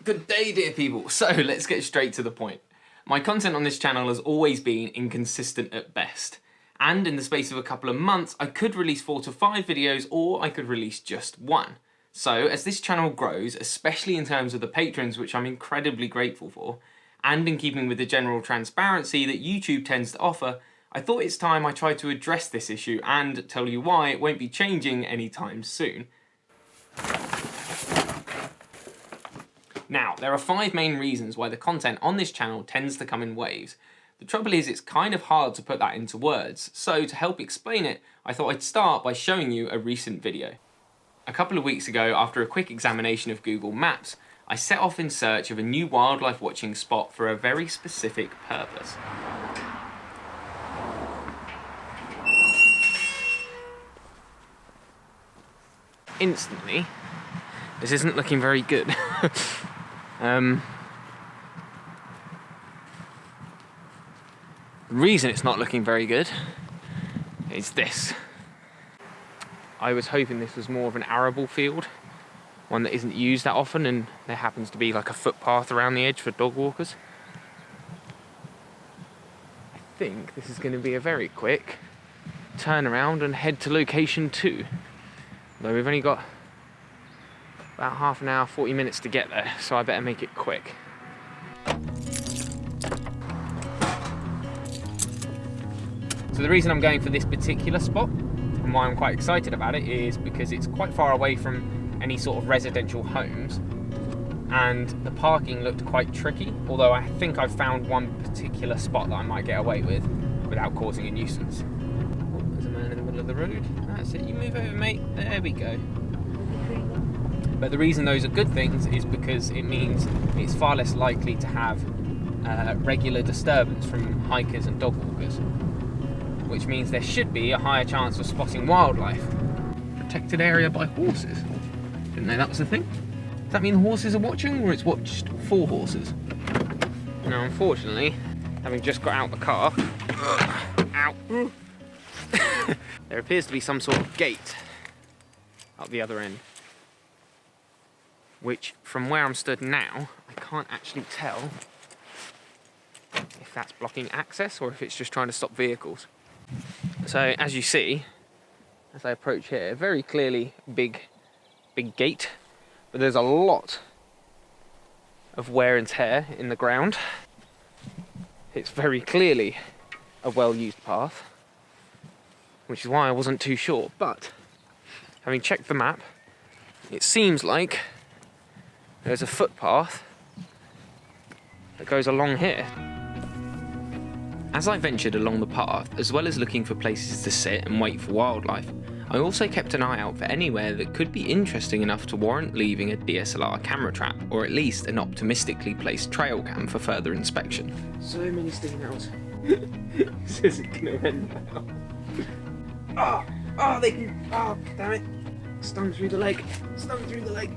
Good day, dear people. So let's get straight to the point. My content on this channel has always been inconsistent at best. And in the space of a couple of months, I could release 4 to 5 videos, or I could release just one. So as this channel grows, especially in terms of the patrons, which I'm incredibly grateful for, and in keeping with the general transparency that YouTube tends to offer, I thought it's time I tried to address this issue and tell you why it won't be changing anytime soon. Now, there are 5 main reasons why the content on this channel tends to come in waves. The trouble is, it's kind of hard to put that into words, so to help explain it, I thought I'd start by showing you a recent video. A couple of weeks ago, after a quick examination of Google Maps, I set off in search of a new wildlife watching spot for a very specific purpose. Instantly, this isn't looking very good. The reason it's not looking very good is this. I was hoping this was more of an arable field, one that isn't used that often, and there happens to be like a footpath around the edge for dog walkers. I think this is going to be a very quick turn around and head to location 2. Though we've only got about half an hour, 40 minutes to get there, so I better make it quick. So the reason I'm going for this particular spot, and why I'm quite excited about it, is because it's quite far away from any sort of residential homes, and the parking looked quite tricky, although I think I've found one particular spot that I might get away with without causing a nuisance. Oh, there's a man in the middle of the road. That's it, you move over, mate. There we go. But the reason those are good things is because it means it's far less likely to have regular disturbance from hikers and dog walkers, which means there should be a higher chance of spotting wildlife. Protected area by horses. Didn't know that was a thing. Does that mean the horses are watching, or it's watched for horses? Now, unfortunately, having just got out the car, ow, there appears to be some sort of gate up the other end, which, from where I'm stood now, I can't actually tell if that's blocking access or if it's just trying to stop vehicles. So, as you see, as I approach here, very clearly big gate, but there's a lot of wear and tear in the ground. It's very clearly a well-used path, which is why I wasn't too sure, but having checked the map, it seems like there's a footpath that goes along here. As I ventured along the path, as well as looking for places to sit and wait for wildlife, I also kept an eye out for anywhere that could be interesting enough to warrant leaving a DSLR camera trap, or at least an optimistically placed trail cam for further inspection. So many stingrails. This isn't gonna end now. Oh, they can, oh, damn it. Stung through the leg, stung through the leg.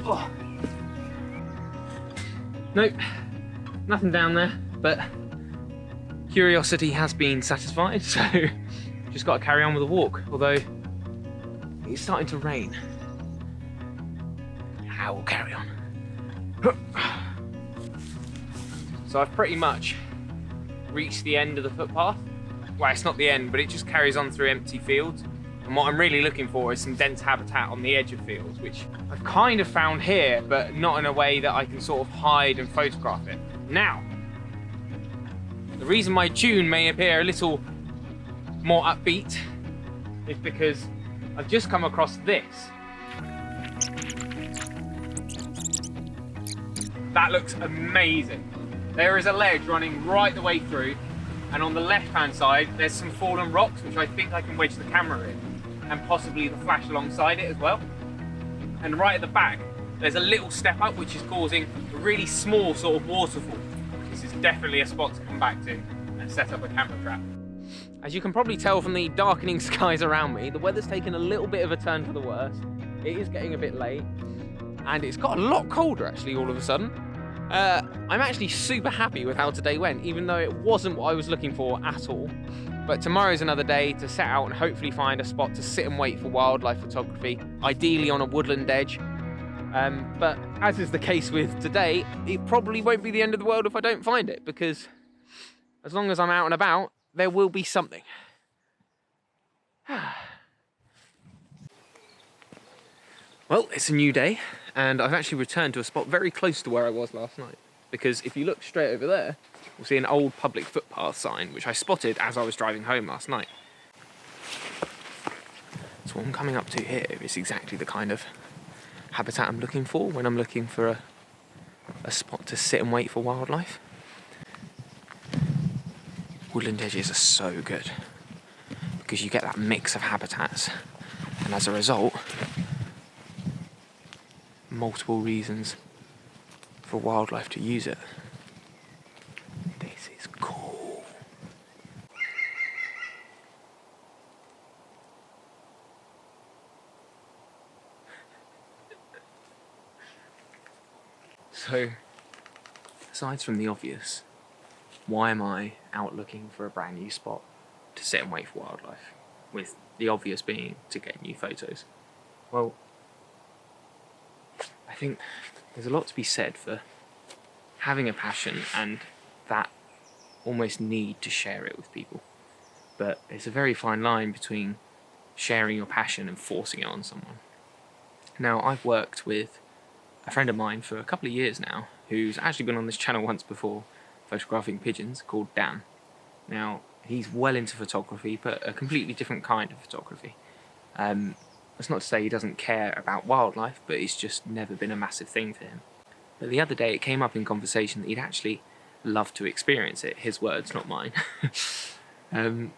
Oh. Nope, nothing down there, but curiosity has been satisfied, so just got to carry on with the walk, although it's starting to rain. I will carry on. So I've pretty much reached the end of the footpath. Well, it's not the end, but it just carries on through empty fields. And what I'm really looking for is some dense habitat on the edge of fields, which I've kind of found here, but not in a way that I can sort of hide and photograph it. Now, the reason my tune may appear a little more upbeat is because I've just come across this. That looks amazing. There is a ledge running right the way through, and on the left-hand side, there's some fallen rocks, which I think I can wedge the camera in, and possibly the flash alongside it as well. And right at the back, there's a little step up which is causing a really small sort of waterfall. This is definitely a spot to come back to and set up a camera trap. As you can probably tell from the darkening skies around me, the weather's taken a little bit of a turn for the worse. It is getting a bit late, and it's got a lot colder actually all of a sudden. I'm actually super happy with how today went, even though it wasn't what I was looking for at all. But tomorrow's another day to set out and hopefully find a spot to sit and wait for wildlife photography, ideally on a woodland edge. But as is the case with today, it probably won't be the end of the world if I don't find it, because as long as I'm out and about, there will be something. Well, it's a new day, and I've actually returned to a spot very close to where I was last night. Because if you look straight over there, you'll see an old public footpath sign, which I spotted as I was driving home last night. So what I'm coming up to here is exactly the kind of habitat I'm looking for when I'm looking for a spot to sit and wait for wildlife. Woodland edges are so good because you get that mix of habitats, and as a result, multiple reasons for wildlife to use it. This is cool. So, aside from the obvious, why am I out looking for a brand new spot to sit and wait for wildlife? With the obvious being to get new photos. Well, I think there's a lot to be said for having a passion and that almost need to share it with people. But it's a very fine line between sharing your passion and forcing it on someone. Now, I've worked with a friend of mine for a couple of years now, who's actually been on this channel once before, photographing pigeons, called Dan. Now, he's well into photography, but a completely different kind of photography. That's not to say he doesn't care about wildlife, but it's just never been a massive thing for him. But the other day it came up in conversation that he'd actually love to experience it, his words, not mine. When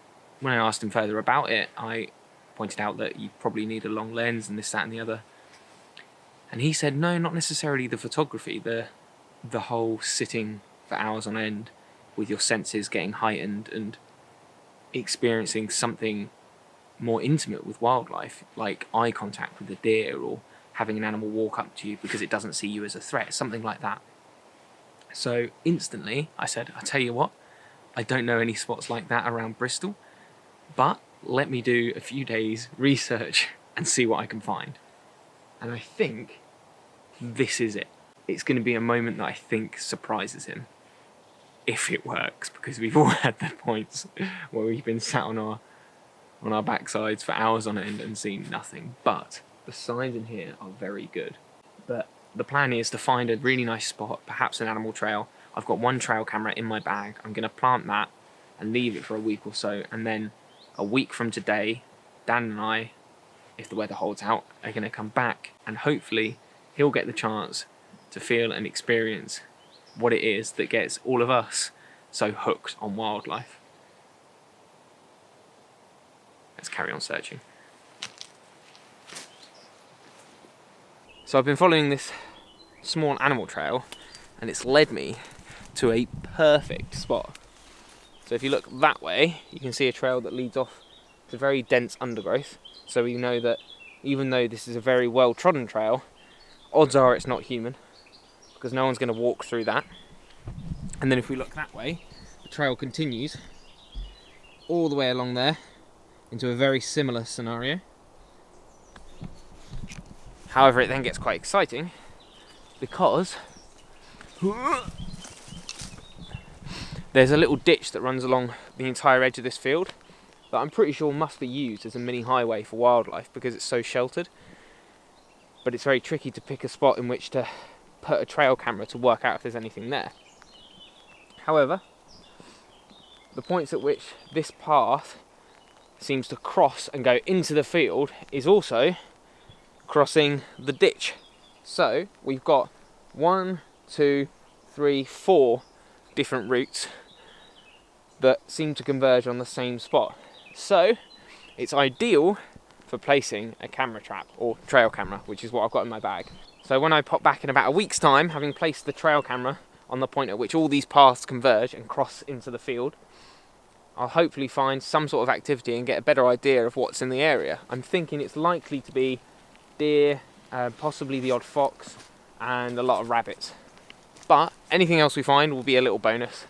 I asked him further about it, I pointed out that you probably need a long lens and this, that and the other. And he said, no, not necessarily the photography, the whole sitting for hours on end with your senses getting heightened and experiencing something more intimate with wildlife, like eye contact with a deer or having an animal walk up to you because it doesn't see you as a threat, something like that. So instantly I said, I tell you what, I don't know any spots like that around Bristol, but let me do a few days research and see what I can find. And I think this is it. It's going to be a moment that I think surprises him, if it works, because we've all had the points where we've been sat on our backsides for hours on end and seen nothing. But the signs in here are very good. But the plan is to find a really nice spot, perhaps an animal trail. I've got one trail camera in my bag. I'm going to plant that and leave it for a week or so, and then a week from today, Dan and I, if the weather holds out, are going to come back, and hopefully he'll get the chance to feel and experience what it is that gets all of us so hooked on wildlife. Let's carry on searching. So I've been following this small animal trail, and it's led me to a perfect spot. So if you look that way, you can see a trail that leads off to very dense undergrowth. So we know that even though this is a very well-trodden trail, odds are it's not human, because no one's going to walk through that. And then if we look that way, the trail continues all the way along there into a very similar scenario. However, it then gets quite exciting because there's a little ditch that runs along the entire edge of this field that I'm pretty sure must be used as a mini highway for wildlife because it's so sheltered. But it's very tricky to pick a spot in which to put a trail camera to work out if there's anything there. However, the points at which this path seems to cross and go into the field is also crossing the ditch. So we've got 1, 2, 3, 4 different routes that seem to converge on the same spot. So it's ideal for placing a camera trap or trail camera, which is what I've got in my bag. So when I pop back in about a week's time, having placed the trail camera on the point at which all these paths converge and cross into the field, I'll hopefully find some sort of activity and get a better idea of what's in the area. I'm thinking it's likely to be deer, possibly the odd fox, and a lot of rabbits. But anything else we find will be a little bonus.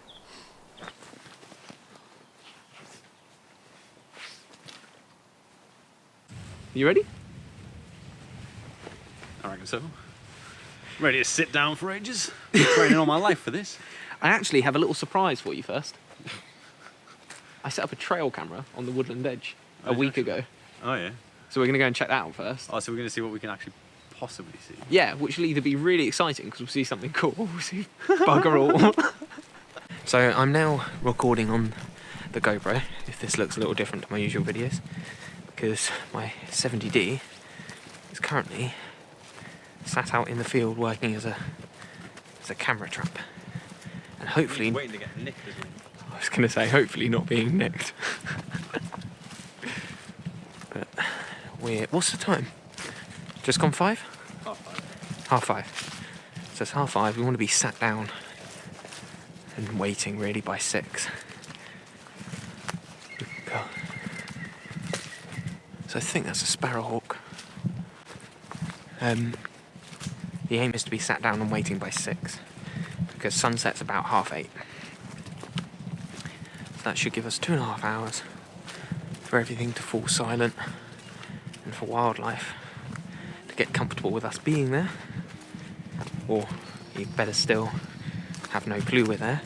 You ready? I reckon so. Ready to sit down for ages? Been training all my life for this. I actually have a little surprise for you first. I set up a trail camera on the woodland edge a week ago. Oh yeah. So we're going to go and check that out first. Oh, so we're going to see what we can actually possibly see. Yeah, which will either be really exciting because we'll see something cool or we'll see bugger all. So I'm now recording on the GoPro, if this looks a little different to my usual videos, because my 70D is currently sat out in the field working as a camera trap. And hopefully... waiting to get nicked as well. I was going to say, hopefully not being nicked. But what's the time? Just gone 5? 5:30. 5:30. So it's 5:30. We want to be sat down and waiting really by 6. So I think that's a sparrowhawk. The aim is to be sat down and waiting by 6 because sunset's about 8:30. So that should give us 2.5 hours for everything to fall silent and for wildlife to get comfortable with us being there, or even better still, have no clue we're there,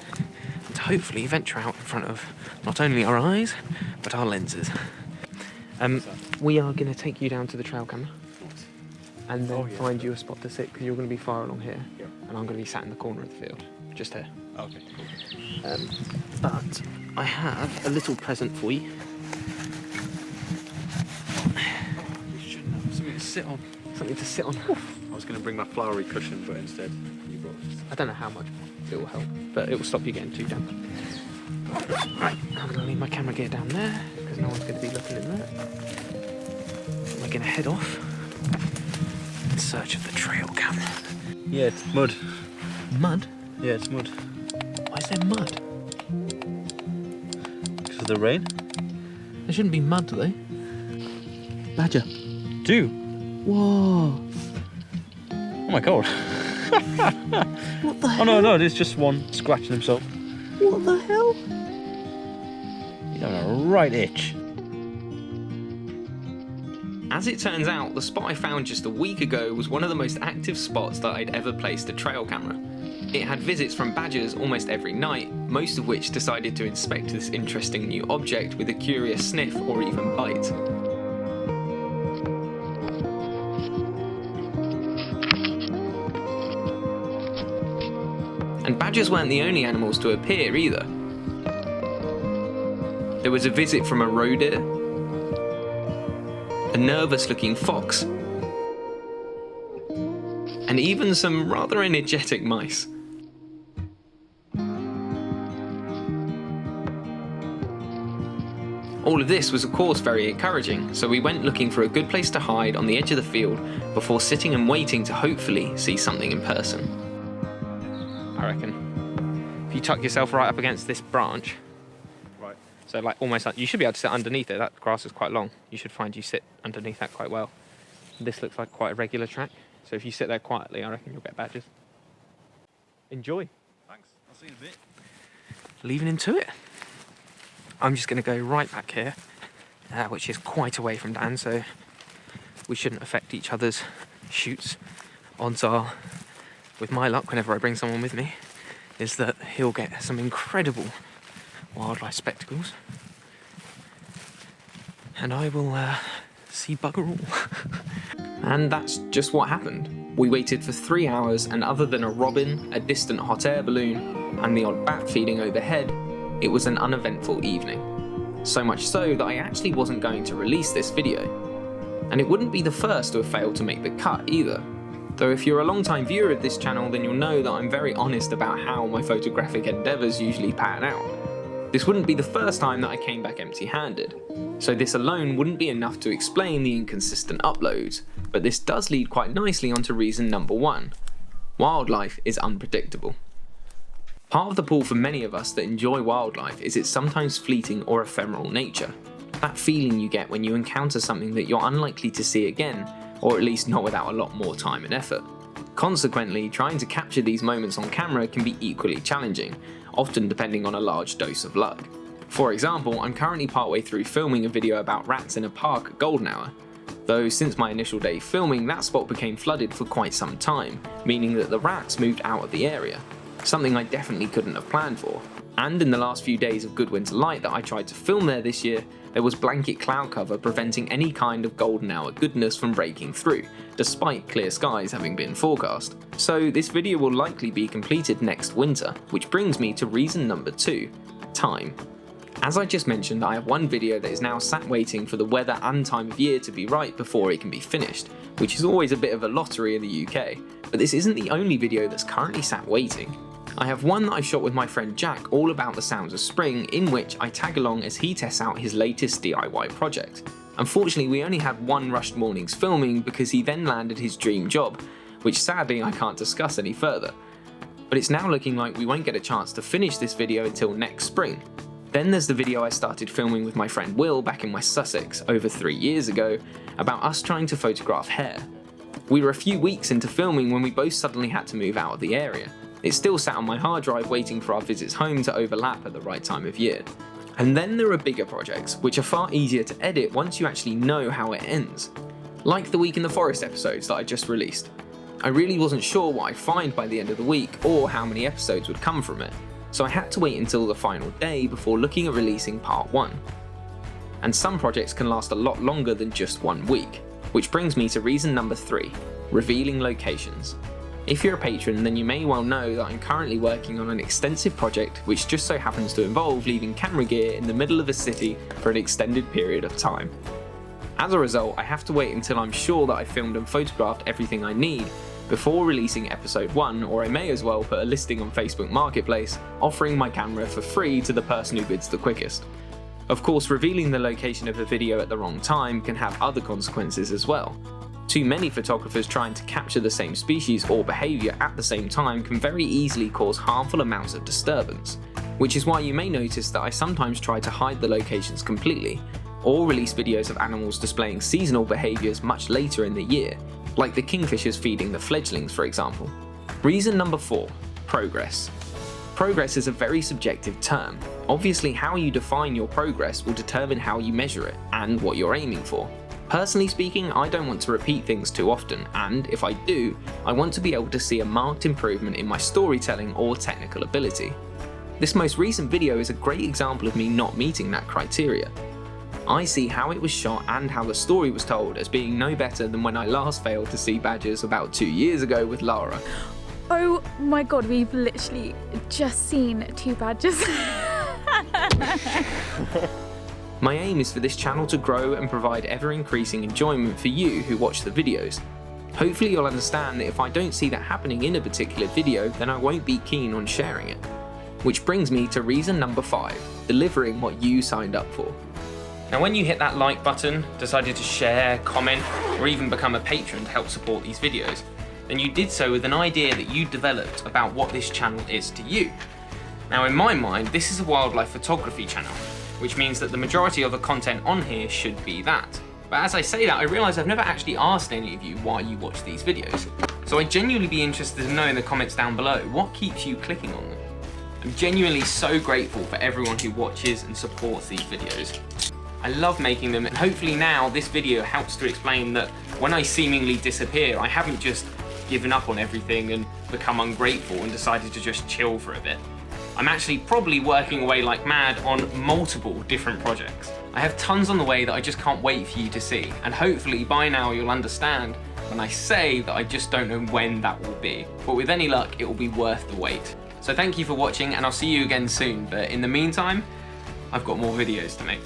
and to hopefully venture out in front of not only our eyes but our lenses. We are going to take you down to the trail camera and then find you a spot to sit, because you're going to be far along here, and I'm going to be sat in the corner of the field, just here. Okay, cool. But I have a little present for you. We shouldn't have something to sit on. Something to sit on. I was going to bring my flowery cushion, but instead you brought this. I don't know how much it will help, but it will stop you getting too damp. Right, I'm going to leave my camera gear down there, because no one's going to be looking in there. We're going to head off in search of the trail camera. Yeah, it's mud. Mud? Yeah, it's mud. Why is there mud? Because of the rain? There shouldn't be mud, though. Badger. 2. Whoa. Oh my god. What the hell? Oh no, there's just one scratching himself. What the hell? He's having a right itch. As it turns out, the spot I found just a week ago was one of the most active spots that I'd ever placed a trail camera. It had visits from badgers almost every night, most of which decided to inspect this interesting new object with a curious sniff or even bite. And badgers weren't the only animals to appear either. There was a visit from a roe deer, a nervous-looking fox, and even some rather energetic mice. All of this was of course very encouraging, so we went looking for a good place to hide on the edge of the field before sitting and waiting to hopefully see something in person. I reckon if you tuck yourself right up against this branch, Right. so like almost like, you should be able to sit underneath it. That grass is quite long. You should find you sit underneath that quite well. This looks like quite a regular track, so if you sit there quietly, I reckon you'll get badgers. Enjoy. Thanks. I'll see you in a bit. Leaving him to it. I'm just going to go right back here, which is quite away from Dan, so we shouldn't affect each other's shoots. Odds are, with my luck, whenever I bring someone with me, is that he'll get some incredible wildlife spectacles, and I will see bugger all. And that's just what happened. We waited for 3 hours, and other than a robin, a distant hot air balloon, and the odd bat feeding overhead, it was an uneventful evening. So much so that I actually wasn't going to release this video. And it wouldn't be the first to have failed to make the cut either. Though if you're a long-time viewer of this channel, then you'll know that I'm very honest about how my photographic endeavours usually pan out. This wouldn't be the first time that I came back empty-handed. So this alone wouldn't be enough to explain the inconsistent uploads, but this does lead quite nicely onto reason number 1. Wildlife is unpredictable. Part of the pull for many of us that enjoy wildlife is its sometimes fleeting or ephemeral nature. That feeling you get when you encounter something that you're unlikely to see again, or at least not without a lot more time and effort. Consequently, trying to capture these moments on camera can be equally challenging, often depending on a large dose of luck. For example, I'm currently partway through filming a video about rats in a park at golden hour. Though since my initial day filming, that spot became flooded for quite some time, meaning that the rats moved out of the area, something I definitely couldn't have planned for. And in the last few days of good winter light that I tried to film there this year, there was blanket cloud cover preventing any kind of golden hour goodness from breaking through, despite clear skies having been forecast. So this video will likely be completed next winter, which brings me to reason number 2, time. As I just mentioned, I have one video that is now sat waiting for the weather and time of year to be right before it can be finished, which is always a bit of a lottery in the UK, but this isn't the only video that's currently sat waiting. I have one that I shot with my friend Jack all about the sounds of spring, in which I tag along as he tests out his latest DIY project. Unfortunately, we only had one rushed morning's filming because he then landed his dream job, which sadly I can't discuss any further. But it's now looking like we won't get a chance to finish this video until next spring. Then there's the video I started filming with my friend Will back in West Sussex over 3 years ago about us trying to photograph hare. We were a few weeks into filming when we both suddenly had to move out of the area. It still sat on my hard drive waiting for our visits home to overlap at the right time of year. And then there are bigger projects, which are far easier to edit once you actually know how it ends. Like the Week in the Forest episodes that I just released. I really wasn't sure what I'd find by the end of the week or how many episodes would come from it, so I had to wait until the final day before looking at releasing part 1. And some projects can last a lot longer than just 1 week, which brings me to reason number 3, revealing locations. If you're a patron, then you may well know that I'm currently working on an extensive project which just so happens to involve leaving camera gear in the middle of a city for an extended period of time. As a result, I have to wait until I'm sure that I filmed and photographed everything I need before releasing episode 1, or I may as well put a listing on Facebook Marketplace offering my camera for free to the person who bids the quickest. Of course, revealing the location of a video at the wrong time can have other consequences as well. Too many photographers trying to capture the same species or behaviour at the same time can very easily cause harmful amounts of disturbance, which is why you may notice that I sometimes try to hide the locations completely, or release videos of animals displaying seasonal behaviours much later in the year, like the kingfishers feeding the fledglings for example. Reason number 4, progress. Progress is a very subjective term. Obviously, how you define your progress will determine how you measure it and what you're aiming for. Personally speaking, I don't want to repeat things too often, and if I do, I want to be able to see a marked improvement in my storytelling or technical ability. This most recent video is a great example of me not meeting that criteria. I see how it was shot and how the story was told as being no better than when I last failed to see badgers about 2 years ago with Lara. Oh my god, we've literally just seen 2 badgers. My aim is for this channel to grow and provide ever-increasing enjoyment for you who watch the videos. Hopefully you'll understand that if I don't see that happening in a particular video, then I won't be keen on sharing it. Which brings me to reason number 5, delivering what you signed up for. Now when you hit that like button, decided to share, comment, or even become a patron to help support these videos, then you did so with an idea that you developed about what this channel is to you. Now in my mind, this is a wildlife photography channel, which means that the majority of the content on here should be that. But as I say that, I realise I've never actually asked any of you why you watch these videos. So I'd genuinely be interested to know in the comments down below, what keeps you clicking on them? I'm genuinely so grateful for everyone who watches and supports these videos. I love making them, and hopefully now this video helps to explain that when I seemingly disappear, I haven't just given up on everything and become ungrateful and decided to just chill for a bit. I'm actually probably working away like mad on multiple different projects. I have tons on the way that I just can't wait for you to see, and hopefully by now you'll understand when I say that I just don't know when that will be. But with any luck, it will be worth the wait. So thank you for watching, and I'll see you again soon, but in the meantime, I've got more videos to make.